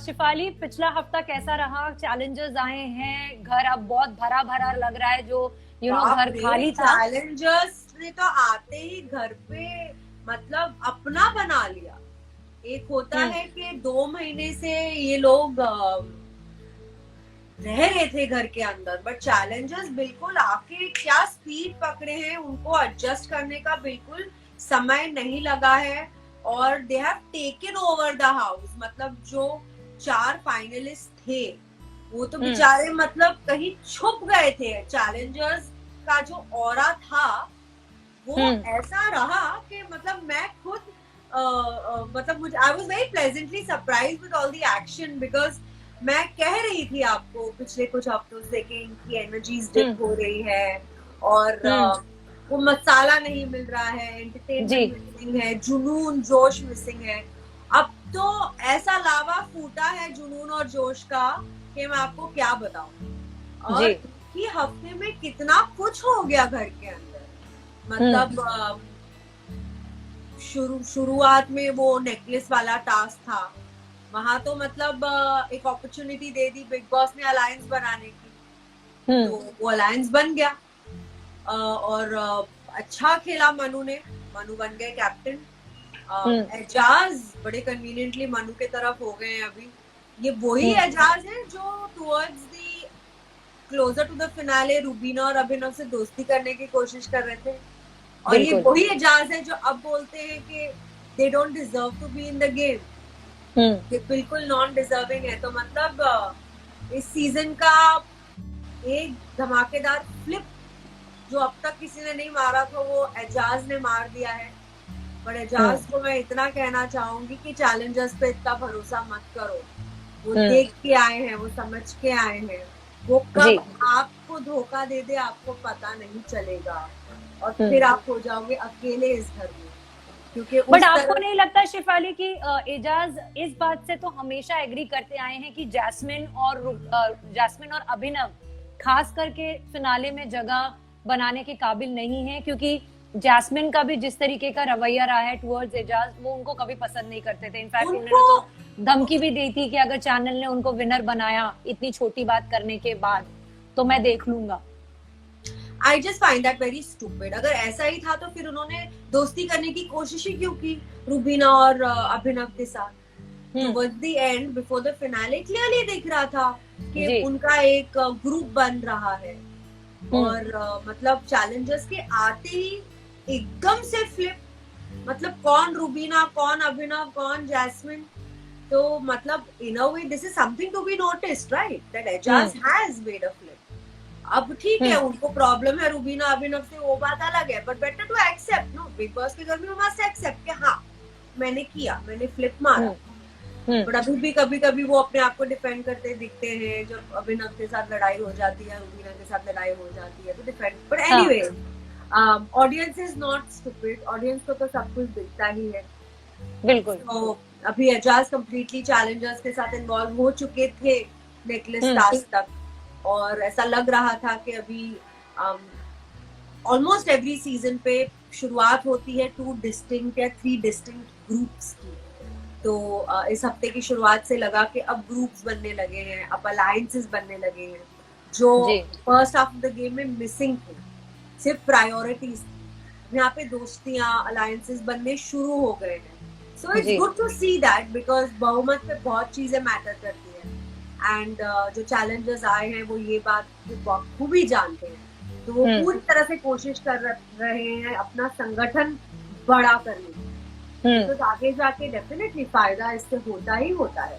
शिफाली, पिछला हफ्ता कैसा रहा? चैलेंजर्स आए हैं, घर अब बहुत भरा भरा लग रहा है, जो घर खाली था। चैलेंजर्स ने तो आते ही घर पे मतलब अपना बना लिया। एक होता है कि 2 महीने से ये लोग रह रहे थे घर के अंदर, बट चैलेंजर्स बिल्कुल आके क्या स्पीड पकड़े हैं, उनको एडजस्ट करने का बिल्कुल समय नहीं लगा है और they have taken over the house. मतलब जो 4 फाइनलिस्ट थे वो तो बेचारे मतलब कहीं छुप गए थे। चैलेंजर्स का जो ऑरा था वो ऐसा रहा कि मतलब मैं खुद मतलब मुझे I was very pleasantly surprised with all the action, because मैं कह रही थी आपको पिछले कुछ हफ्तों से कि इनकी एनर्जीज डिप हो रही है और वो मसाला नहीं मिल रहा है, एंटरटेनमेंट मिसिंग है, जुनून जोश मिसिंग है। अब तो ऐसा लावा फूटा है जुनून और जोश का कि मैं आपको क्या बताऊं। और कि हफ्ते में कितना कुछ हो गया घर के अंदर। मतलब शुरुआत में वो नेकलेस वाला टास्क था, वहां तो मतलब एक opportunity they the big boss ने अलायंस बनाने की, तो वो अलायंस बन गया और अच्छा खेला मनु ने। मनु बन गए कैप्टन। एजाज बड़े कन्वीनियंटली मनु के तरफ हो गए हैं अभी। ये वही एजाज है जो towards the closure to the finale Rubina और अभिनव से दोस्ती करने की कोशिश कर रहे थे, और ये वही एजाज है जो अब बोलते हैं कि they don't deserve to be in the game, ये बिल्कुल नॉन डिजर्विंग है। तो मतलब इस सीजन का एक धमाकेदार फ्लिप जो अब तक किसी ने नहीं मारा था वो एजाज ने मार दिया है। पर एजाज को मैं इतना कहना चाहूंगी कि चैलेंजर्स पे इतना भरोसा मत करो। वो देख के आए हैं, वो समझ के आए हैं, वो कब आपको धोखा दे दे आपको पता नहीं चलेगा और फिर आप हो जाओगे अकेले इस घर में। क्योंकि बट आपको नहीं लगता शिफाली कि एजाज इस बात से तो हमेशा एग्री करते आए हैं कि जैस्मिन और अभिनव खास करके फिनाले में जगह बनाने के काबिल नहीं है, क्योंकि जैस्मिन का भी जिस तरीके का रवैया रहा है टुवर्ड्स एजाज, वो उनको कभी पसंद नहीं करते थे। इनफैक्ट उन्होंने तो धमकी भी दी थी कि अगर चैनल ने उनको विनर बनाया इतनी छोटी बात करने के बाद तो मैं देख लूंगा। I just find that very stupid। अगर ऐसा ही था तो फिर उन्होंने दोस्ती करने की कोशिश ही क्यों की रूबीना और अभिनव के साथ। Towards the end, before the finale, clearly दिख रहा था कि उनका एक ग्रुप बन रहा है और मतलब चैलेंजर्स के आते ही एकदम से फ्लिप, मतलब कौन रूबीना, कौन अभिनव, कौन जैस्मिन। तो मतलब in a way this is something to be noticed, right? That Ajaz has made a flip। अब ठीक है उनको प्रॉब्लम है रूबीना अभिनव से, वो बात अलग है, but better to accept. No, Bigg Boss के घर में मस्ट एक्सेप्ट कि हाँ मैंने किया, मैंने फ्लिप मारा। बट अभी भी कभी कभी वो अपने आप को डिफेंड करते दिखते हैं। जब अभिनव के साथ लड़ाई हो जाती है, रूबीना के साथ लड़ाई हो जाती है तो defend. But anyway, audience is not stupid, audience को तो सब कुछ दिखता ही है। बिल्कुल। तो अभी एजाज कंप्लीटली चैलेंजर्स के साथ इन्वॉल्व हो चुके थे नेकलेस टास्क तक, और ऐसा लग रहा था कि अभी ऑलमोस्ट एवरी सीजन पे शुरुआत होती है 2 डिस्टिंक्ट या 3 डिस्टिंक्ट ग्रुप्स की। तो इस हफ्ते की शुरुआत से लगा कि अब ग्रुप्स बनने लगे हैं, अब अलायंसेस बनने लगे हैं, जो first half of the game में मिसिंग थे। सिर्फ प्रायोरिटीज थी, यहाँ पे दोस्तियां, अलायंसेस बनने शुरू हो गए हैं। So it's good to see that, because बहुमत पे बहुत चीजें मैटर करती है। एंड जो चैलेंजर्स आए हैं वो ये बात खूबी जानते हैं, तो वो पूरी तरह से कोशिश कर रहे हैं अपना संगठन बड़ा करने की। तो आगे जाके डेफिनेटली फायदा इससे होता ही होता है।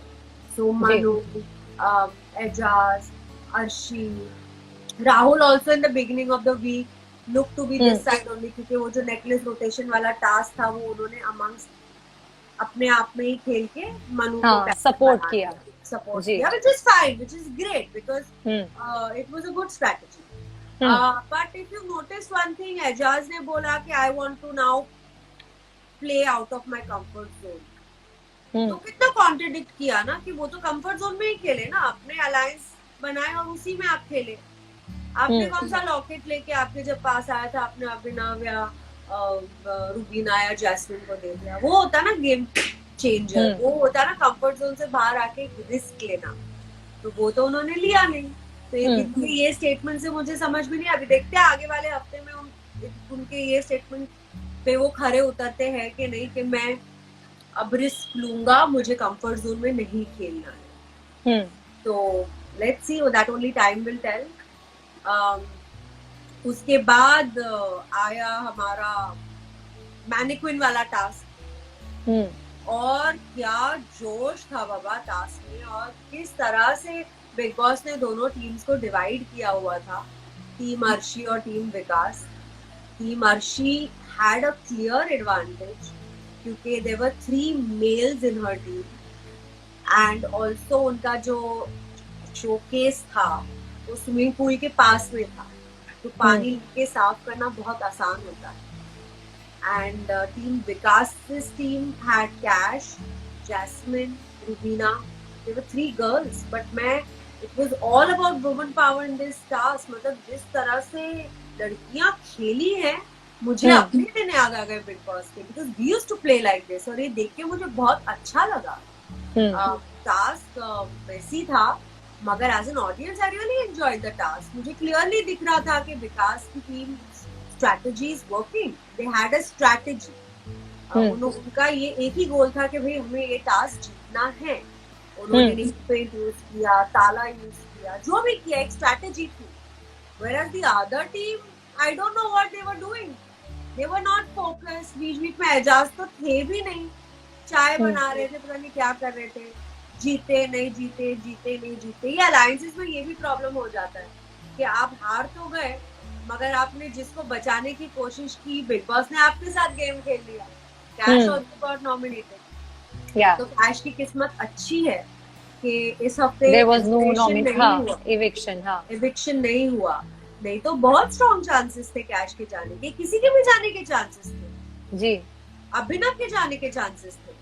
So Manu, Eijaz, Arshi, Rahul also in the beginning of the week look to be this side only, क्योंकि वो जो नेकलेस रोटेशन वाला टास्क था वो उन्होंने अमंग्स अपने आप में ही खेल के मनु को सपोर्ट किया, which is fine, which is great, because it was a good strategy। But if you notice one thing, Ajaz ने बोला कि I want to now play out of my comfort zone। तो कितना कॉन्ट्रडिक्ट किया ना कि वो तो कंफर्ट जोन में ही खेले ना, अपने अलायंस बनाए और उसी में आप खेले। आपने कौन सा लॉकेट लेके आपके जब पास आया था आपने अभिनव या रूबीना या जैस्मिन को दे दिया? वो होता ना गेम। चेंजर, वो होता है ना कंफर्ट जोन से बाहर आके रिस्क लेना, तो वो तो उन्होंने लिया नहीं। तो ये स्टेटमेंट से मुझे समझ में नहीं, अभी देखते हैं आगे वाले हफ्ते में उनके ये स्टेटमेंट पे वो खरे उतरते हैं कि नहीं, कि मैं अब रिस्क लूंगा, मुझे कंफर्ट जोन में नहीं खेलना है। तो let's see, that only time will tell. उसके बाद आया हमारा मैनिक्विन वाला टास्क, और क्या जोश था बाबा टास्क में, और किस तरह से बिग बॉस ने दोनों टीम्स को डिवाइड किया हुआ था, टीम अर्शी और team Vikas. Team Arshi had a clear advantage क्योंकि there were 3 males in her team, and also उनका जो शोकेस था वो स्विमिंग पूल के पास में था, तो पानी लेके साफ करना बहुत आसान होता है। And team Vikas's team had Cash, Jasmine, Rubina. There were 3 girls, but it was all about woman power in this task. मतलब जिस तरह से लड़कियां खेली हैं, मुझे अपने दिन याद आ गए बिग बॉस के, because we used to play like this, और ये देख के मुझे बहुत अच्छा लगा। टास्क वैसी था, मगर as an audience I really enjoyed the task. मुझे क्लियरली दिख रहा था कि विकास की team strategy is working. They had a strategy. उनका ये एक ही गोल था कि भाई हमें ये टास्क जीतना है। उन्होंने निक पेंट यूज किया, ताला यूज किया, जो भी किया, एक स्ट्रैटेजी थी। Whereas the other team, I don't know what they were doing. They were not focused. बीच-बीच में एजाज तो थे भी नहीं, चाय बना रहे थे, पता नहीं क्या कर रहे थे, जीते नहीं जीते, जीते नहीं जीते। ये अलायंसेस में ये भी प्रॉब्लम हो जाता है कि आप हार तो गए, मगर आपने जिसको बचाने की कोशिश की, बिग बॉस ने आपके साथ गेम खेल लिया। Cash also got nominated. तो कैश की किस्मत अच्छी है कि इस हफ्ते एविक्शन नहीं हुआ, नहीं तो बहुत स्ट्रॉन्ग चांसेस थे कैश के जाने के, किसी के भी जाने के चांसेस थे जी, अभिनव के जाने के चांसेस थे,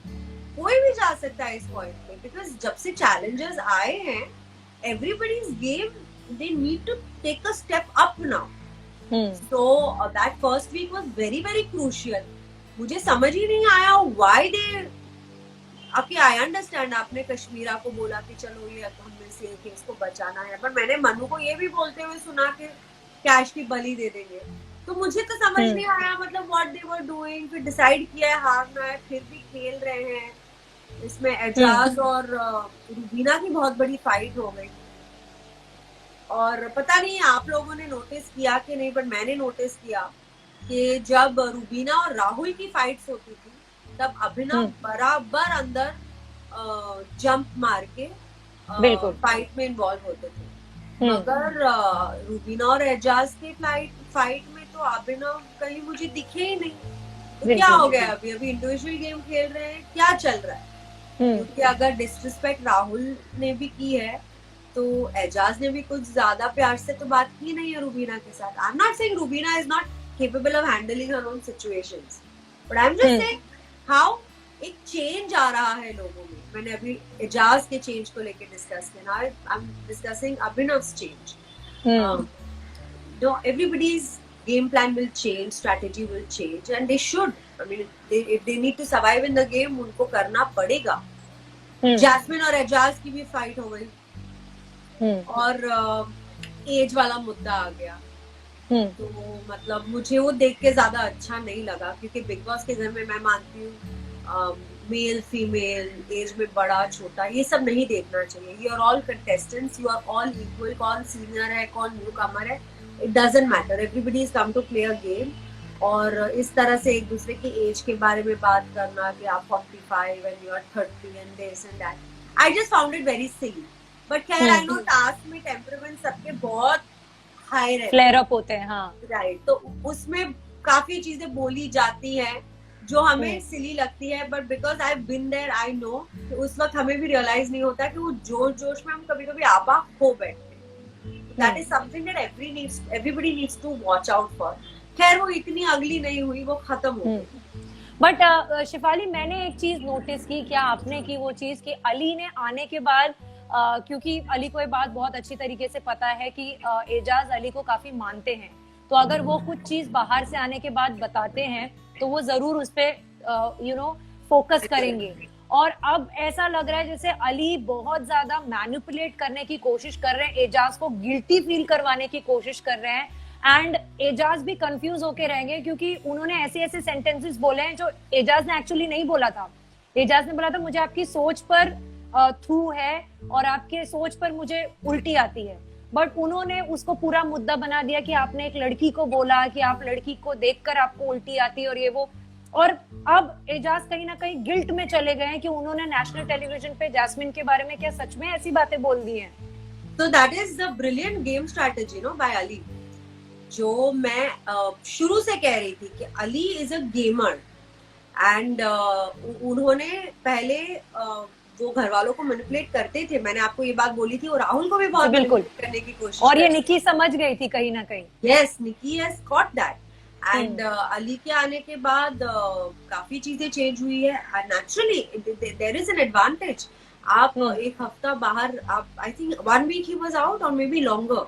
कोई भी जा सकता है इस पॉइंट पे, बिकॉज जब से चैलेंजर्स आए हैं, everybody's game, they need to take a step up now. So that first week was very very crucial. मुझे समझ ही नहीं आया why they, आपके I understand, आपने कश्मीरा को बोला कि चलो ये हमें से एक इसको बचाना है, पर मैंने मनु को ये भी बोलते हुए सुना कि कैश की बलि दे देंगे, तो मुझे तो समझ नहीं आया मतलब what they were doing। फिर डिसाइड किया है हारना है, फिर भी खेल रहे हैं। इसमें एजाज और रूबीना की बहुत बड़ी फाइट हो गई, और पता नहीं आप लोगों ने नोटिस किया कि नहीं, पर मैंने नोटिस किया कि जब रूबीना और राहुल की फाइट्स होती थी, तब अभिनव बराबर अंदर जंप मार के फाइट में इन्वॉल्व होते थे, मगर रूबीना और एजाज के फाइट में तो अभिनव कहीं मुझे दिखे ही नहीं। तो क्या हो गया, अभी इंडिविजुअल गेम खेल रहे हैं, क्या चल रहा है? क्योंकि अगर डिसरिस्पेक्ट राहुल ने भी की है, तो एजाज ने भी कुछ ज्यादा प्यार से तो बात की नहीं है रूबीना के साथ। आई am not saying Rubina is not capable of handling her own situations, but I am just saying how एक चेंज आ रहा है लोगों में। मैंने अभी एजाज के चेंज को लेके डिस्कस किया, I am discussing Abhinav's change. Everybody's game plan will change, strategy will change, and they should. I mean, if they need to survive in the game, उनको करना पड़ेगा। जैस्मिन और एजाज की भी फाइट हो गई, और एज वाला मुद्दा आ गया, तो मतलब मुझे वो देख के ज्यादा अच्छा नहीं लगा, क्योंकि बिग बॉस के घर में मैं मानती हूँ मेल फीमेल, एज में बड़ा छोटा, ये सब नहीं देखना चाहिए। You are all contestants, you are all equal. कौन सीनियर है, कौन न्यू कमर है, it doesn't matter, everybody is come to play a game. और इस तरह से एक दूसरे की एज के बारे में बात करना कि आप 45 and you are 30 and this and that, I just found it very silly. But खैर आई नो टास्क में टेम्परामेंट सबके बहुत हाई रहते हैं, फ्लेयर अप होते हैं, हाँ राइट, तो उसमें काफी चीजें बोली जाती हैं जो हमें सिली लगती है, but because I been there I know, उस वक्त हमें भी रियलाइज नहीं होता कि वो जोश में हम कभी कभी आपा खो बैठते हैं। That is something that everybody needs to watch out for. खैर वो इतनी अगली नहीं हुई, वो खत्म हो गई। बट शिफाली, मैंने एक चीज नोटिस की, क्या आपने की वो चीज कि अली ने आने के बाद, क्योंकि अली को ये बात बहुत अच्छी तरीके से पता है कि एजाज अली को काफी मानते हैं, तो अगर वो कुछ चीज बाहर से आने के बाद बताते हैं तो वो जरूर उस पे फोकस करेंगे। और अब ऐसा लग रहा है जैसे अली बहुत ज्यादा मैनिपुलेट करने की कोशिश कर रहे हैं, एजाज को गिल्टी फील करवाने की कोशिश कर रहे हैं, एंड एजाज भी कंफ्यूज होके रह गए क्योंकि उन्होंने ऐसे ऐसे सेंटेंसेस बोले हैं जो एजाज ने एक्चुअली नहीं बोला था। एजाज ने बोला था मुझे आपकी सोच पर थू है और आपके सोच पर मुझे उल्टी आती है, बट उन्होंने उसको पूरा मुद्दा बना दिया कि आपने एक लड़की को बोला कि आप लड़की को देखकर आपको उल्टी आती है और ये वो। और अब एजाज कहीं ना कहीं गिल्ट में चले गए हैं कि उन्होंने नेशनल टेलीविजन पे जैस्मिन के बारे में क्या सच में ऐसी बातें बोल दी हैं। So that is the brilliant game strategy, no, by Ali. जो मैं शुरू से कह रही थी कि Ali is a gamer and उन्होंने पहले वो घर वालों को मैनिपुलेट करते थे, मैंने आपको ये बात बोली थी, और राहुल को भी बहुत बिल्कुल करने की कोशिश, और ये निकी समझ गई थी कहीं ना कहीं। Yes, Nikki has got that, and Aly के आने के बाद काफी चीजें चेंज हुई है। Naturally there is an advantage. आप एक हफ्ता बाहर, आप आई थिंक 1 week ही वाज आउट और maybe longer,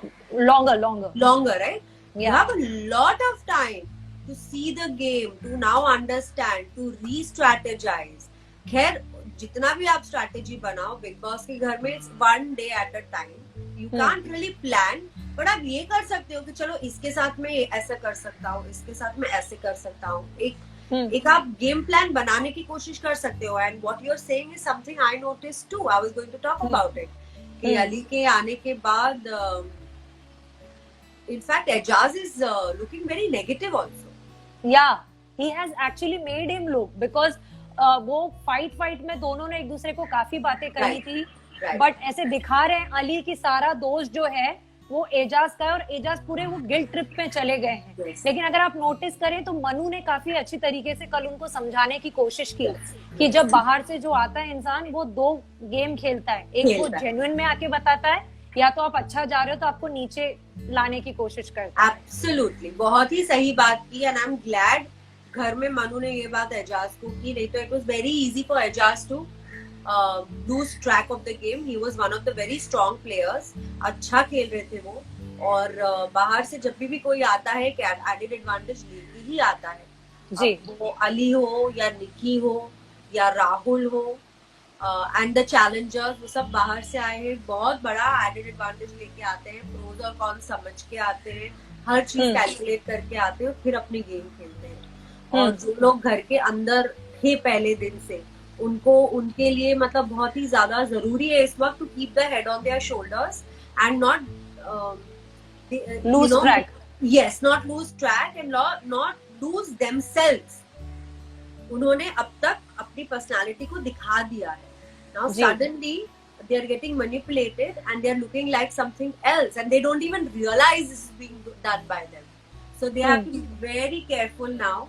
right? You have a lot of time to see the game, to now understand, to re-strategize. खैर जितना भी आप स्ट्रैटेजी बनाओ बिग बॉस के घर में, it's one day at a time. You can't really plan, but आप ये कर सकते हो कि चलो इसके साथ में ऐसा कर सकता हूँ, इसके साथ में ऐसे कर सकता हूँ। एक आप गेम प्लान बनाने की कोशिश कर सकते हो। And what you are saying is something I noticed too, I was going to talk about it, कि अली के आने के बाद in fact Ejaz is looking very negative also. Yeah, he has actually made him look, because वो fight में दोनों ने एक दूसरे को काफी बातें कही थी, बट ऐसे दिखा रहे हैं अली की सारा दोष जो है वो एजाज का है, और एजाज पूरे वो गिल्ट ट्रिप में चले गए हैं। लेकिन अगर आप नोटिस करें तो मनु ने काफी अच्छी तरीके से कल उनको समझाने की कोशिश की कि जब बाहर से जो आता है इंसान, वो 2 गेम खेलता है, एक वो जेन्युइन में आके बताता है, या तो आप अच्छा जा रहे हो तो आपको नीचे लाने की कोशिश करता है। एब्सोल्युटली, बहुत ही सही बात की, एंड आई एम ग्लैड घर में मनु ने ये बात एजाज को की, नहीं तो it was very easy for Eijaz to lose track of the game. He was one of the very strong players, अच्छा खेल रहे थे वो, और बाहर से जब भी कोई आता है कि एडेड एडवांटेज लेके ही आता है जी, वो अली हो या निकी हो या राहुल हो एंड द चैलेंजर्स, वो सब बाहर से आए हैं, बहुत बड़ा एडेड एडवांटेज लेके आते हैं, प्रोज और कॉन समझ के आते हैं, हर चीज कैलकुलेट करके आते हैं और फिर अपनी गेम खेलते हैं। और जो लोग घर के अंदर थे पहले दिन से, उनको उनके लिए मतलब बहुत ही ज्यादा जरूरी है इस वक्त to keep the head on their shoulders and not lose track. Yes, not lose track and not lose themselves. उन्होंने अब तक अपनी पर्सनालिटी को दिखा दिया है। Now suddenly they are getting manipulated and they are looking like something else, and they don't even realize this is being done by them. So they have to be very careful now.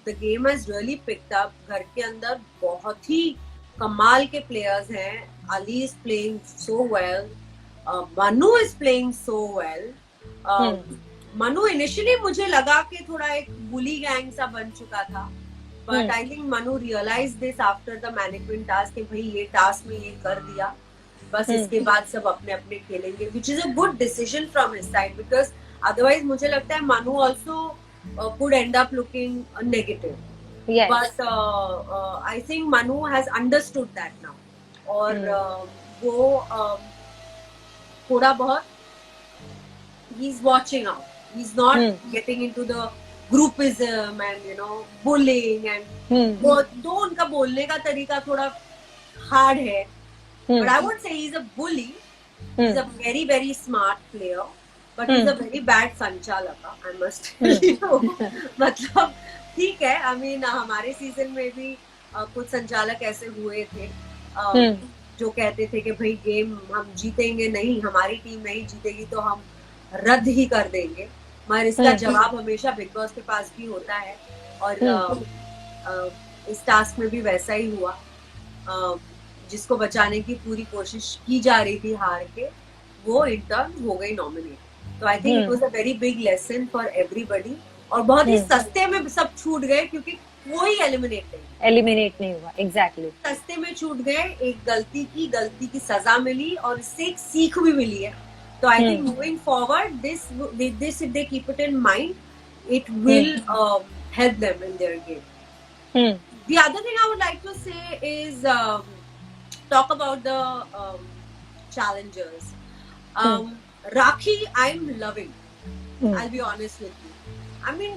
The game has really picked up. घर के अंदर बहुत ही कमाल के players हैं. Ali is playing so well. Manu is playing so well. Manu initially मुझे लगा कि थोड़ा एक बुली गैंग सा बन चुका था, but I think Manu realise this after the management task कि भाई ये टास्क में ये कर दिया, बस इसके बाद सब अपने अपने खेलेंगे, which is a good decision from his side, because otherwise मुझे लगता है Manu also could and up looking negative, but I think Manu has understood that now, और वो थोड़ा बहुत he's watching out. He's not getting into the groupism and bullying and वो उनका बोलने का तरीका थोड़ा hard है, but I won't say he's a bully. He's a very very smart player, but he's a very bad संचालक, I must tell you. मतलब ठीक है, I mean हमारे सीजन में भी कुछ संचालक ऐसे हुए थे जो कहते थे कि भाई गेम हम जीतेंगे नहीं, हमारी टीम नहीं जीतेगी तो हम रद्द ही कर देंगे, मगर इसका जवाब हमेशा बिग बॉस के पास भी होता है, और इस टास्क में भी वैसा ही हुआ। जिसको बचाने की पूरी कोशिश की जा रही थी हार के, वो इंटर्न हो गई नॉमिनेट। तो I think it was a very big lesson for everybody, और बहुत ही सस्ते में सब छूट गए क्योंकि कोई एलिमिनेट नहीं हुआ। एग्जैक्टली, सस्ते में छूट गए, एक गलती की सजा मिली और इससे एक सीख भी मिली है। So I think moving forward, this if they keep it in mind, it will help them in their game. The other thing I would like to say is talk about the challengers. Rakhi, I'm loving. I'll be honest with you. I mean,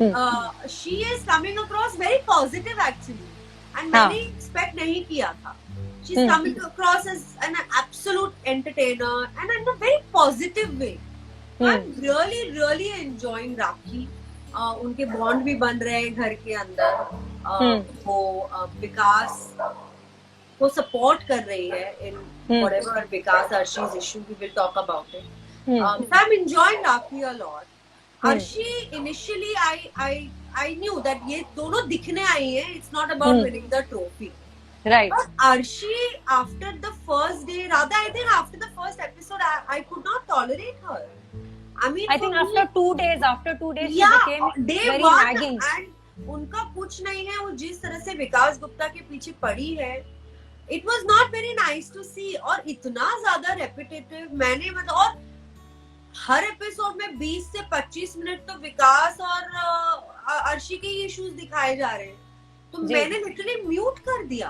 she is coming across very positive actually, and मैंने expect नहीं किया था. She's coming across as an absolute entertainer and in a very positive way. I'm really enjoying Rakhi. उनके bond भी बन रहे हैं घर के अंदर. वो विकास को सपोर्ट कर रही है in whatever Vikas Arshi's issue. We will talk about it. So I'm enjoying Rakhi a lot. Arshi, initially I knew that ये दोनों दिखने आई हैं. It's not about winning the trophy. Right. But Arshi, after the first day, rather I think after the first episode, I could not tolerate her. I mean, I think after 2 days, yeah, she became day very one, nagging. and उनका कुछ नहीं है. वो जिस तरह से विकास गुप्ता के पीछे पड़ी है, it was not very nice to see. और इतना ज्यादा repetitive. मैंने मतलब और हर एपिसोड में 20 से 25 मिनट तो विकास और अर्शी के इश्यूज दिखाए जा रहे हैं. तो मैंने लिटरली म्यूट कर दिया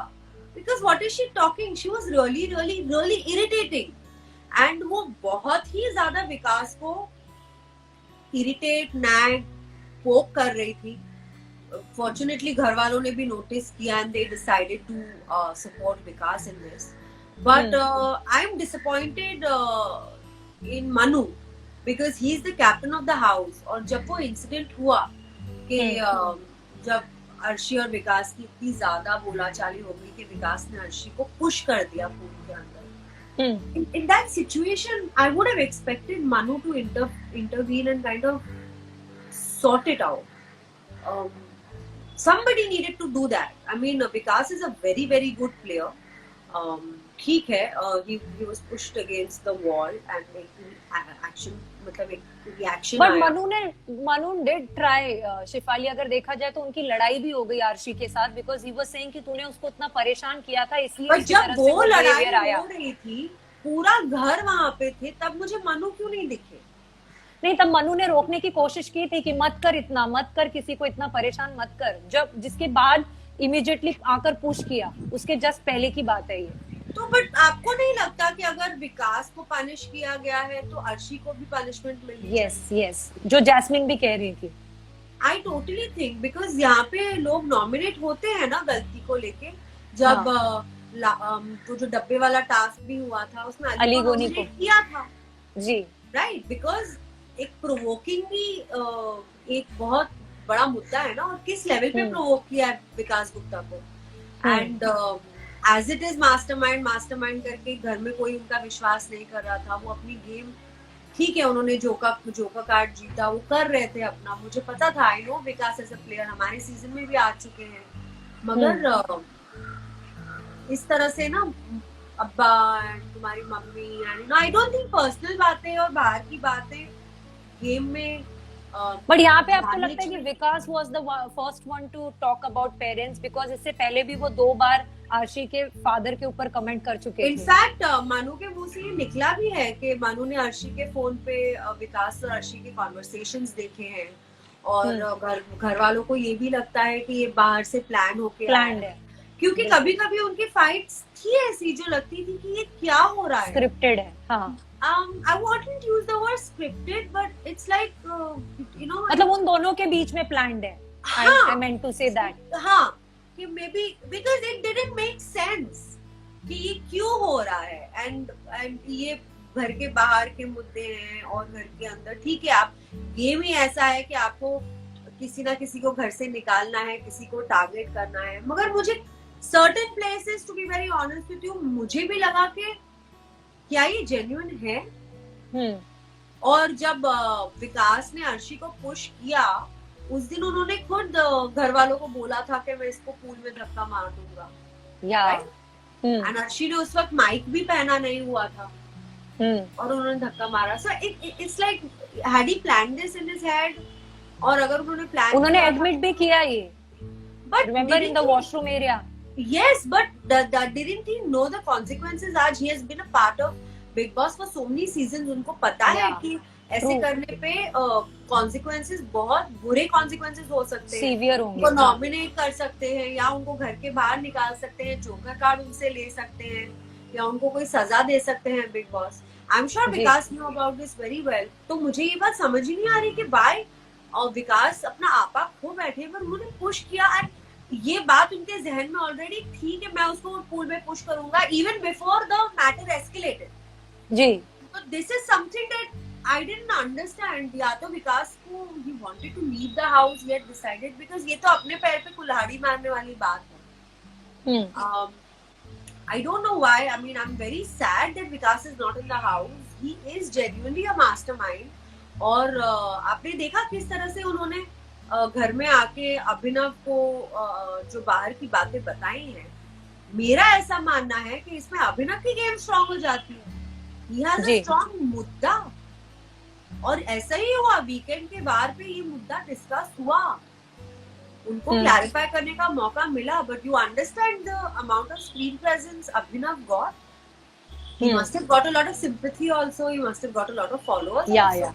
because what is she talking. She was really irritating and वो बहुत ही ज्यादा विकास को इरिटेट नैग पोक कर रही थी. फॉर्चुनेटली घर वालों ने भी नोटिस किया and they decided to support Vikas in this. But I am disappointed in Manu because he is the captain of the house. और जब वो इंसिडेंट हुआ कि जब अर्शी और विकास की इतनी ज्यादा बोलाचाली हो गई कि विकास ने अर्शी को पुश कर दिया पूल के अंदर. In that situation, I would have expected Manu to intervene and kind of sort it out. Somebody needed to do that. I mean, Vikas is a very good player. ठीक है, he was pushed against the wall and action मतलब एक reaction. But Manu did try. Shifali, अगर देखा जाए तो उनकी लड़ाई भी हो गई आर्शी के साथ because he was saying कि तूने उसको इतना परेशान किया था इसलिए. पर जब वो लड़ाई हो रही थी, पूरा घर वहाँ पे थे, तब मुझे मनु क्यों नहीं दिखे? नहीं, तब मनु ने रोकने की कोशिश की थी कि मत कर, किसी को इतना परेशान मत कर. जब जिसके बाद इमीडिएटली आकर पुश किया, उसके जस्ट पहले की बात है ये. तो बट आपको नहीं लगता कि अगर विकास को पनिश किया गया है तो अर्शी को भी पनिशमेंट मिलेगी? यस, जो जैस्मिन भी कह रही थी. आई टोटली थिंक बिकॉज यहाँ पे लोग नॉमिनेट होते हैं ना गलती को लेके. जब तो जो डब्बे वाला टास्क भी हुआ था उसमें अली गोनी को किया था जी. राइट, बिकॉज एक प्रोवोकिंग भी एक बहुत बड़ा मुद्दा है ना. और किस लेवल पे प्रोवोक किया है विकास गुप्ता को. And as it is mastermind करके घर में कोई उनका विश्वास नहीं कर रहा था. वो अपनी गेम, ठीक है, उन्होंने जोका कार्ड जीता, वो कर रहे थे अपना. मुझे पता था, I know Vikas as a player हमारे सीजन में भी आ चुके हैं. मगर इस तरह से ना अब्बा एंड तुम्हारी mummy and I don't think personal बातें और बाहर की बातें गेम में. बट यहाँ पे आपको लगता है कि Vikas was the first one to talk about parents because इससे पहले भी वो 2 बार आर्शी के फादर के ऊपर कमेंट कर चुके थे. इनफैक्ट मनु के मुंह से ये निकला भी है कि मनु ने अर्शी के फोन पे विकास और अर्शी के कॉन्वर्सेशंस देखे हैं. और घर वालों को ये भी लगता है कि ये बाहर से प्लान है. क्योंकि कभी कभी उनकी फाइट्स थी ऐसी जो लगती थी कि ये क्या हो रहा है, स्क्रिप्टेड है. हाँ, I wouldn't use the word scripted, but it's like मतलब उन दोनों के बीच में planned है. I meant to say that. हाँ, कि maybe because it didn't make sense कि ये क्यों हो रहा है. and ये घर के बाहर के मुद्दे हैं और घर के अंदर. ठीक है, आप गेम ही ऐसा है कि आपको किसी ना किसी को घर से निकालना है, किसी को टारगेट करना है. मगर मुझे certain places, to be very honest with you, मुझे भी लगा कि क्या ये जेन्युइन है. और जब विकास ने अर्शी को पुश किया उस दिन उन्होंने खुद घर वालों को बोला था कि मैं इसको पूल में धक्का मार दूंगा. एंड अर्शी ने उस वक्त माइक भी पहना नहीं हुआ था और उन्होंने धक्का मारा. So it's like had he planned this in his head. और अगर उन्होंने एडमिट भी किया ये, but remember in the washroom area. Yes, but didn't he know the consequences? आज he has been a part of Big Boss for so many seasons. उनको पता है कि ऐसे True. करने पे कॉन्सिक्वेंसेस, बहुत बुरे कॉन्सिक्वेंसेस हो सकते हैं। सीवियर होंगे। उनको नॉमिनेट कर सकते हैं या उनको घर के बाहर निकाल सकते हैं, जोकर कार्ड उनसे ले सकते हैं या उनको कोई सजा दे सकते हैं Bigg Boss. I am sure ji. Vikas knew about this very well. तो मुझे ये बात समझ ही नहीं आ रही कि वाई और विकास अपना आपा खो बैठे, पर उन्होंने पुश किया। एंड ये बात उनके जहन में ऑलरेडी थी कि मैं उसको पूल में पुश करूंगा even before the matter escalated. जी। तो this is something that I didn't understand. या तो विकास को he wanted to leave the house, he had decided, because ये तो अपने पैर पे कुल्हाड़ी मारने वाली बात है। I don't know why. I mean, I'm very sad that Vikas is not in the house. He is genuinely a mastermind. और आपने देखा किस तरह से उन्होंने घर में आके अभिनव को जो बाहर की बातें बताई हैं। मेरा ऐसा मानना है कि इसमें अभिनव की गेम स्ट्रांग हो जाती है। He has a strong मुद्दा, और ऐसा ही हुआ वीकेंड के बार पे ये मुद्दा डिस्कस हुआ, उनको क्लैरिफाई करने का मौका मिला। But you understand the amount of screen presence Abhinav got. He must have got a lot of sympathy also. He must have got a lot of followers. Yeah, also. yeah.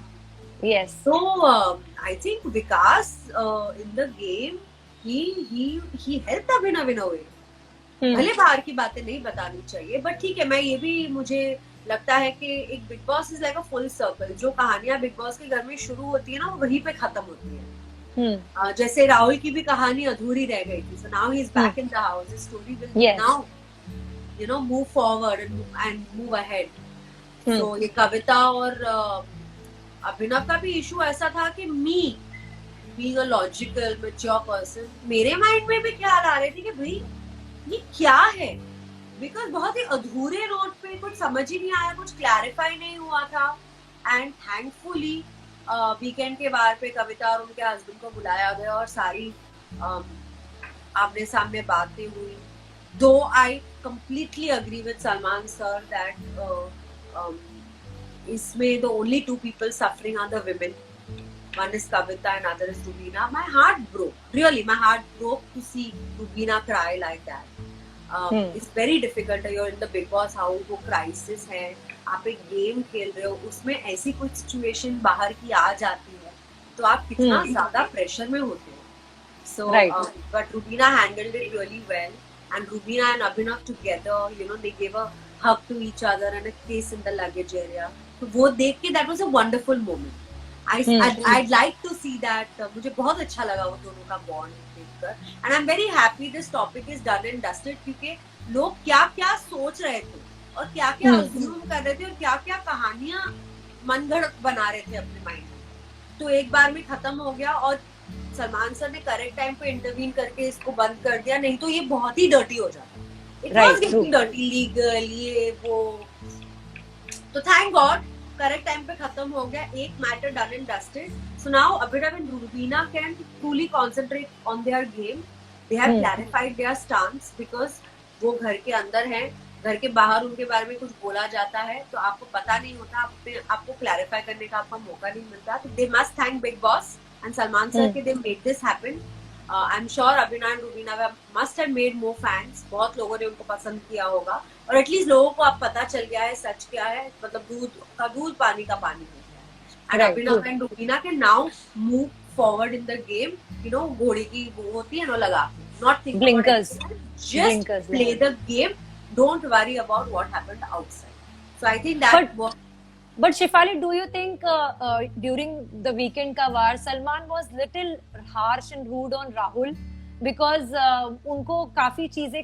Yes. So I think Vikas in the game he helped Abhinav in a way. भले बाहर की बातें नहीं बतानी चाहिए, but ठीक है, मैं ये भी, मुझे लगता है कि एक big boss is like a full circle. जो कहानियां बिग बॉस के घर में शुरू होती है ना, वो वहीं पे खत्म होती है। जैसे राहुल की भी कहानी अधूरी रह गई थी, so now he is back in the house. His story will now move forward and move ahead. So ये कविता और अभिनव का भी इशू ऐसा था कि मी being a logical mature person, मेरे माइंड में भी ख्याल आ रहे थे कि भाई ये क्या है, बिकॉज बहुत ही अधूरे नोट पे, कुछ समझ ही नहीं आया, कुछ क्लैरिफाई नहीं हुआ था। एंड थैंकफुली वीकेंड के बार पे कविता और उनके हस्बैंड को बुलाया गया और सारी आमने सामने बातें हुई। Though I completely agree with Salman sir that इसमें the only two people suffering are the women. One is Kavita and other is Rubina. My heart broke. Really, my heart broke to see Rubina cry like that. It's very difficult. You're in the Big Boss house, वो crisis है, आप एक game खेल रहे हो, उसमें ऐसी कोई सिचुएशन बाहर की आ जाती है तो आप कितना ज्यादा प्रेशर में होते हो. So, but Rubina handled it really well, and Rubina and Abhinav together, they gave a hug to each other and a kiss in the luggage area. तो वो देख के that was a wonderful moment. I'd like to see that. मुझे बहुत अच्छा लगा वो दोनों का बॉन्ड देखकर, and I'm very happy this topic is done and dusted, क्योंकि लोग क्या क्या सोच रहे थे और क्या क्या assume कर रहे थे और क्या क्या कहानियां मनगढ़ंत बना रहे थे अपने माइंड में, तो एक बार में खत्म हो गया. और सलमान सर ने करेक्ट टाइम पे इंटरवीन करके इसको बंद कर दिया, नहीं तो ये बहुत ही डर्टी हो जाता. It was getting dirty, legal, ये वो. तो thank God करेक्ट टाइम पे खत्म हो गया, एक matter done and dusted. So now Abhinav and Rubina can truly concentrate on their game. They have clarified their stance, because वो घर के अंदर हैं, घर के बाहर उनके बारे में कुछ बोला जाता है तो आपको पता नहीं होता, आपको क्लैरिफाई करने का आपका मौका नहीं मिलता. तो they must thank Bigg Boss and Salman sir के they made this happen. I am sure Abhinav and Rubina must have made more fans. बहुत लोगों ने उनको पसंद किया होगा और एटलीस्ट लोगों को अब पता चल गया है सच क्या है, मतलब दूध का दूध, पानी का पानी हो गया. And Abhinav and Rubina can now move forward in the game. घोड़ी की वो होती है ना लगा, not think blinkers, just play the game. Don't worry about what happened outside. So I think that. But Shefali, do you think during the weekend का वार Salman was little harsh and rude on Rahul because उनको काफी चीजें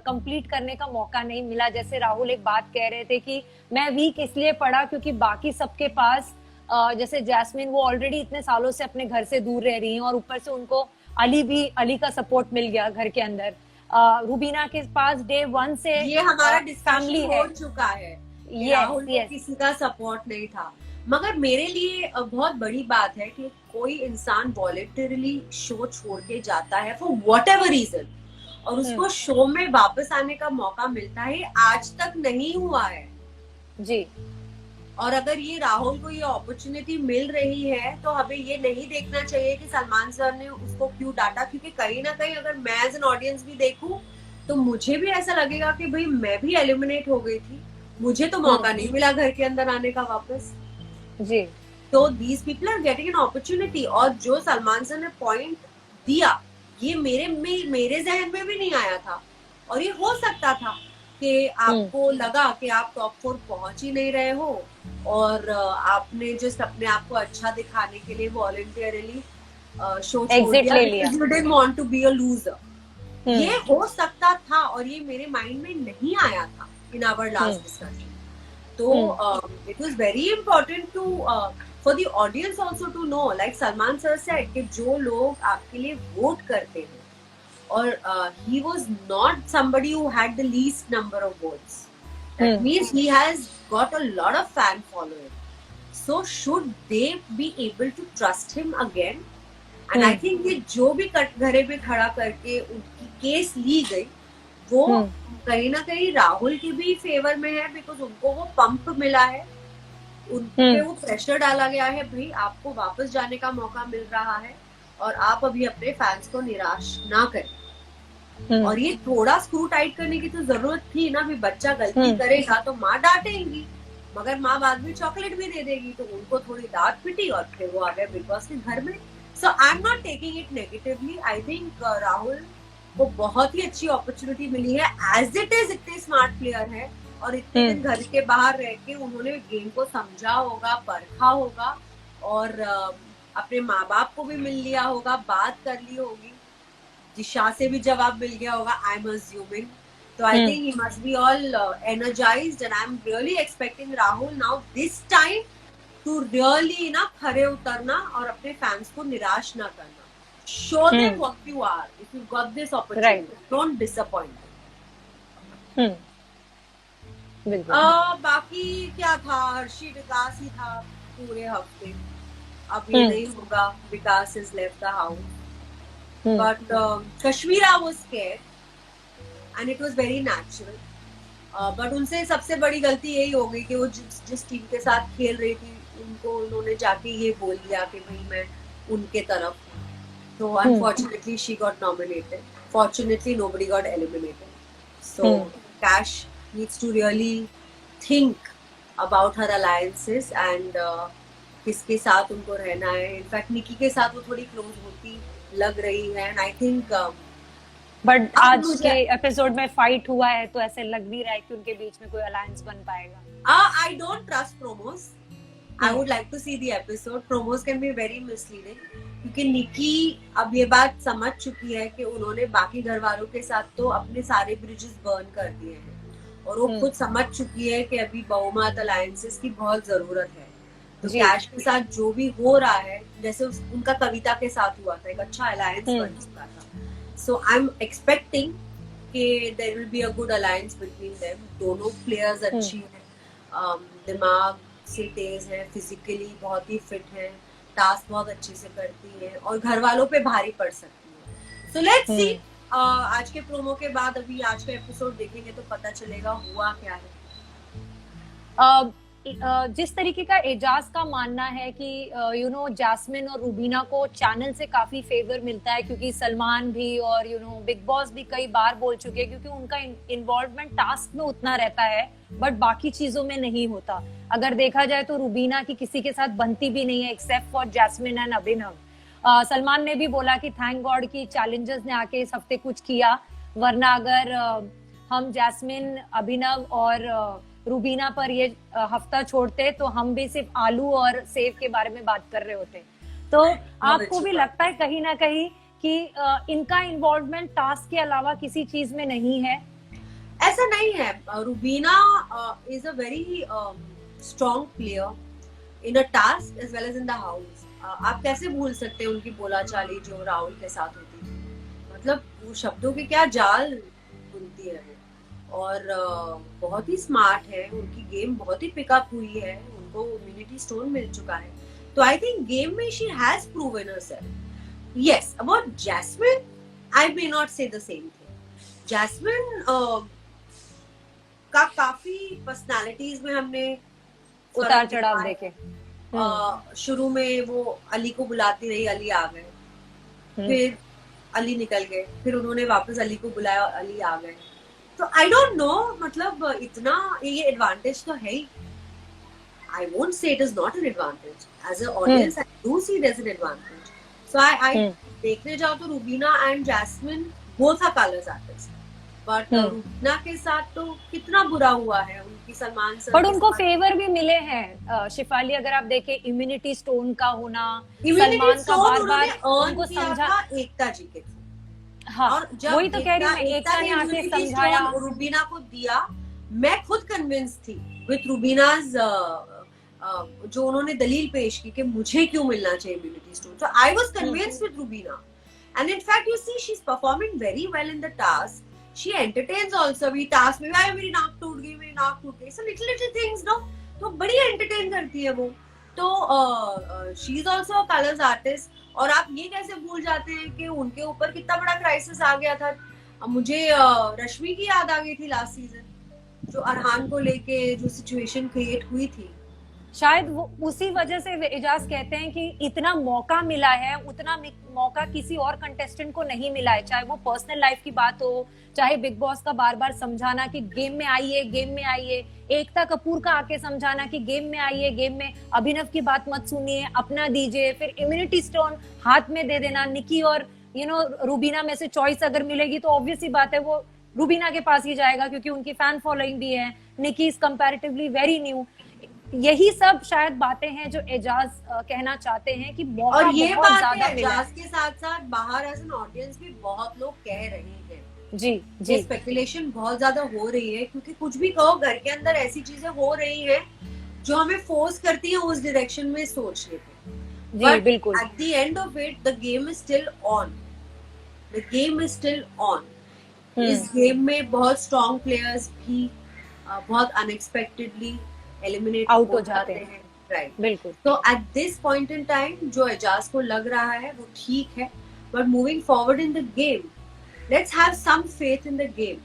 complete करने का मौका नहीं मिला. जैसे राहुल एक बात कह रहे थे कि मैं वीक इसलिए पड़ा क्योंकि बाकी सबके पास जैसे जैस्मिन वो ऑलरेडी इतने सालों से अपने घर से दूर रह रही हैं और ऊपर से उनको अली का सपोर्ट मिल गया घर के अंदर. रूबीना के पास डे 1 से ये हमारा फैमिली हो चुका है. राहुल को किसी का सपोर्ट नहीं था. मगर मेरे लिए बहुत बड़ी बात है कि कोई इंसान वॉलंटरली शो छोड़ के जाता है फॉर वॉट एवर रीजन और उसको शो में वापस आने का मौका मिलता है. आज तक नहीं हुआ है जी. और अगर ये राहुल को ये अपॉर्चुनिटी मिल रही है तो हमें ये नहीं देखना चाहिए कि सलमान सर ने उसको क्यों डांटा, क्योंकि कहीं ना कहीं अगर मैं एज एन ऑडियंस भी देखूं तो मुझे भी ऐसा लगेगा कि भाई मैं भी एलिमिनेट हो गई थी, मुझे तो मौका नहीं मिला घर के अंदर आने का वापस. जी. तो these people are getting an opportunity. और जो सलमान सर ने पॉइंट दिया, ये मेरे जहन में भी नहीं आया था, और ये हो सकता था कि आपको लगा कि आप टॉप 4 पहुंच ही नहीं रहे हो, और आपने जस्ट अपने आप को अच्छा दिखाने के लिए वॉलंटियरली शो छोड़ दिया, you didn't want to be a loser. ये हो सकता था, और ये मेरे माइंड में नहीं आया था इन आवर लास्ट डिस्कशन. तो it was very important to for the audience also to know, like Salman sir said, कि जो लोग आपके लिए वोट करते हैं, और he was not somebody who had the least number of votes. That means he has got a lot of fan following. So should they be able to trust him again? And I think ये जो भी कटघरे पे खड़ा करके उनकी case ली गई, वो कहीं ना कहीं राहुल की भी फेवर में है, बिकॉज उनको वो पंप मिला है, उन पे वो प्रेशर डाला गया है, भाई आपको वापस जाने का मौका मिल रहा है और आप अभी अपने फैंस को निराश ना करें. और ये थोड़ा स्क्रू टाइट करने की तो जरूरत थी ना, भी बच्चा गलती करेगा तो माँ डांटेगी, मगर माँ बाद में चॉकलेट भी दे देगी, तो उनको थोड़ी डांट पिटी और फिर वो आ गए बिग बॉस के घर में. So I am not taking it negatively. I think Rahul को बहुत ही अच्छी अपॉर्चुनिटी मिली है. एज इट इज इतने स्मार्ट प्लेयर है, और इतने दिन घर के बाहर रह के उन्होंने गेम को समझा होगा, परखा होगा, और अपने माँ बाप को भी मिल लिया होगा, बात कर ली होगी, दिशा से भी जवाब मिल गया होगा, आई एम अज्यूमिंग. तो I think he must be all energised, and I am really expecting Rahul now this time to really ना खरे उतरना और अपने फैंस को निराश ना करना. Show them what you are. If you got this opportunity, don't disappoint. बाकी क्या था, हर्षी विकास ही था पूरे हफ्ते. अब ये नहीं होगा, Vikas is left the house. But Kashmira was scared, and it was very natural. But उनसे सबसे बड़ी गलती यही हो गई कि वो जिस टीम के साथ खेल रही थी, उनको उन्होंने जाके ये बोल दिया कि भाई मैं उनके तरफ हूँ. So unfortunately she got nominated. Fortunately nobody got eliminated. So Cash needs to really think about her alliances and किसके साथ उनको रहना है. इनफैक्ट निकी के साथ वो थोड़ी क्लोज होती लग रही है, एंड आई थिंक बट आज के एपिसोड में फाइट हुआ है, तो ऐसे लग नहीं रहा है कि उनके बीच में कोई अलायंस बन पाएगा. I don't trust promos. I would like to see the episode. Promos can be very misleading, क्योंकि निकी अब ये बात समझ चुकी है कि उन्होंने बाकी घर वालों के साथ तो अपने सारे ब्रिजेस बर्न कर दिए हैं, और वो खुद समझ चुकी है कि अभी बहुमत अलायंसेस की बहुत जरूरत है. तो कैश के साथ जो भी हो रहा है, जैसे उनका कविता के साथ हुआ था, एक अच्छा अलायंस बन चुका था. सो आई एम एक्सपेक्टिंग कि there will be a good alliance between them. दोनों प्लेयर्स अच्छी हैं, दिमाग से तेज है, फिजिकली बहुत ही फिट है, टास्क बहुत अच्छे से करती है, और घर वालों पे भारी पड़ सकती है. So let's see. आज के प्रोमो के बाद अभी आज का एपिसोड देखेंगे तो पता चलेगा हुआ क्या है. जिस तरीके का एजाज का मानना है कि जैस्मिन और रूबीना को चैनल से काफी फेवर मिलता है, क्योंकि सलमान भी और बिग बॉस भी कई बार बोल चुके हैं, क्योंकि उनका इन्वॉल्वमेंट टास्क में उतना रहता है बट बाकी चीजों में नहीं होता. अगर देखा जाए तो रूबीना की किसी के साथ बनती भी नहीं है एक्सेप्ट फॉर जैस्मिन एंड अभिनव. सलमान ने भी बोला कि थैंक गॉड की चैलेंजर्स ने आके इस हफ्ते कुछ किया, वरना अगर हम जैस्मिन, अभिनव और रूबीना पर ये हफ्ता छोड़ते तो हम भी सिर्फ आलू और सेव के बारे में बात कर रहे होते. तो आपको भी लगता है कहीं ना कहीं कि इनका इन्वॉल्वमेंट टास्क के अलावा किसी चीज में नहीं है? ऐसा नहीं है. Rubina is a very strong player in a task as well as in the house. आप कैसे भूल सकते हैं उनकी बोलाचाली जो राहुल के साथ होती थी. मतलब वो शब्दों के क्या जाल बुनती है, और बहुत ही स्मार्ट है. उनकी गेम बहुत ही पिकअप हुई है, उनको इम्यूनिटी स्टोन मिल चुका है. तो आई थिंक गेम में she has proven herself. Yes, about Jasmin I may not say the same thing. Jasmin का काफी पर्सनालिटीज में हमने उतार चढ़ाव देखे. शुरू में वो अली को बुलाती रही, अली आ गए, फिर अली निकल गए, फिर उन्होंने वापस अली को बुलाया और अली आ गए. तो आई डोंट नो, मतलब इतना ये एडवांटेज तो है ही. I won't say it is not an advantage. As an audience, I do see there's an advantage. So I देखने जाओ तो Rubina and Jasmine both are colors artists. But Rubina के साथ तो कितना बुरा हुआ है उनकी सलमान सर. पर उनको फेवर भी मिले हैं शिफाली, अगर आप देखें इम्यूनिटी स्टोन का होना, सलमान का बार-बार उनको समझा एकता जी के थ्रू. हाँ, और जब वही तो कह रही हूँ मैं, एकता ने आके समझाया, रूबीना को दिया. मैं खुद कन्विंस थी विथ रूबीनाज जो उन्होंने दलील पेश की कि मुझे क्यों मिलना चाहिए immunity stone. So I was convinced with Rubina, and in fact you see she is performing very well in the task. She entertains also. भी टास्क में मेरी नाक टूट गई, मेरी नाक टूट गई, so little little things no, तो बड़ी एंटरटेन करती है वो. तो she is also a Colors artist. और आप ये कैसे भूल जाते हैं कि उनके ऊपर कितना बड़ा क्राइसिस आ गया था. मुझे रश्मि की याद आ गई थी लास्ट सीजन, जो अरहान को लेके जो सिचुएशन क्रिएट हुई थी. शायद वो उसी वजह से एजाज कहते हैं कि इतना मौका मिला है, उतना मौका किसी और कंटेस्टेंट को नहीं मिला है. चाहे वो पर्सनल लाइफ की बात हो, चाहे बिग बॉस का बार बार समझाना कि गेम में आइए, गेम में आइए, एकता कपूर का आके समझाना कि गेम में आइए, गेम में, अभिनव की बात मत सुनिए, अपना दीजिए, फिर इम्यूनिटी स्टोन हाथ में दे देना. निकी और रूबीना में से चॉइस अगर मिलेगी तो ऑब्वियस ही बात है वो रूबीना के पास ही जाएगा, क्योंकि उनकी फैन फॉलोइंग भी है. निकी इज कंपैरेटिवली वेरी न्यू. यही सब शायद बातें हैं जो एजाज कहना चाहते हैं कि मौका और ये बहुत बात ज्यादा है, मिला है. एजाज के साथ साथ बाहर एज एन ऑडियंस भी बहुत लोग कह रहे हैं. जी जी, स्पेकुलेशन बहुत ज्यादा हो रही है, क्योंकि कुछ भी कहो घर के अंदर ऐसी चीजें हो रही हैं जो हमें फोर्स करती हैं उस डायरेक्शन में सोचने पे. जी बिल्कुल. At the end of it the game is still on. The game is still on. इस गेम में बहुत स्ट्रॉन्ग प्लेयर्स भी बहुत अनएक्सपेक्टेडली एलिमिनेट आउट हो जाते हैं. राइट, बिल्कुल. तो at this point in time जो एजाज को लग रहा है वो ठीक है, but moving forward in the game, let's have some faith in the game.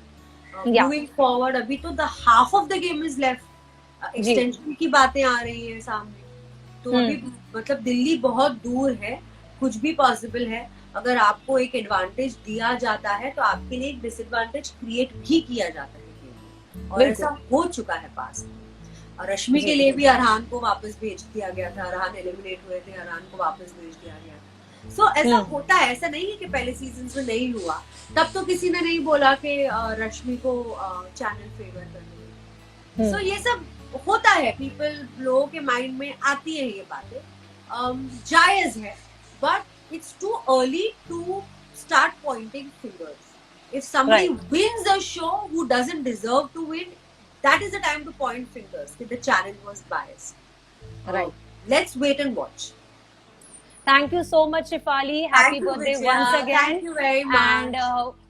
Moving forward, अभी तो the half of the game is left. Extension की बातें आ रही हैं सामने, तो अभी मतलब दिल्ली बहुत दूर है, कुछ भी पॉसिबल है. अगर आपको एक एडवांटेज दिया जाता है तो आपके लिए एक डिसएडवांटेज क्रिएट भी किया जाता है, और ऐसा हो चुका है पास. और रश्मि के लिए भी अरहान को वापस भेज दिया गया था. अरहान एलिमिनेट हुए थे, अरहान को वापस भेज दिया गया. सो ऐसा होता है, ऐसा नहीं है कि पहले सीजन में नहीं हुआ. तब तो किसी ने नहीं बोला कि रश्मि को चैनल फेवर करने. सो ये सब होता है, पीपल, लोगों के माइंड में आती है ये बातें. जायज है, but it's too early to start pointing fingers. If somebody wins a show who doesn't deserve to win, that is the time to point fingers that the challenge was biased. Right. Let's wait and watch. Thank you so much, Shefali. Happy birthday once again. Thank you very much. And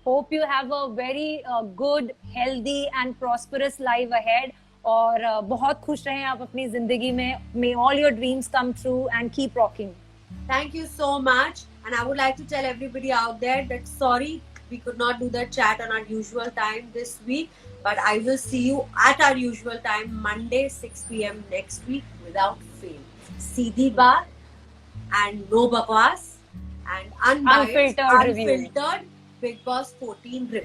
hope you have a very good, healthy and prosperous life ahead. और बहुत खुश रहें आप अपनी जिंदगी में. May all your dreams come true and keep rocking. Thank you so much. And I would like to tell everybody out there that sorry we could not do the chat on our usual time this week, but I will see you at our usual time Monday 6 p.m. next week without fail. Seedhi baat and no bakwas and unfiltered Big Boss 14 review.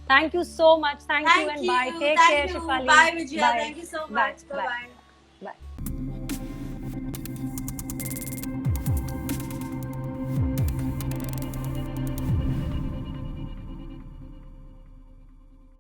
Thank you so much. Thank you and bye. Take care, Shefali. Bye, Vijaya. Thank you so much. Bye bye.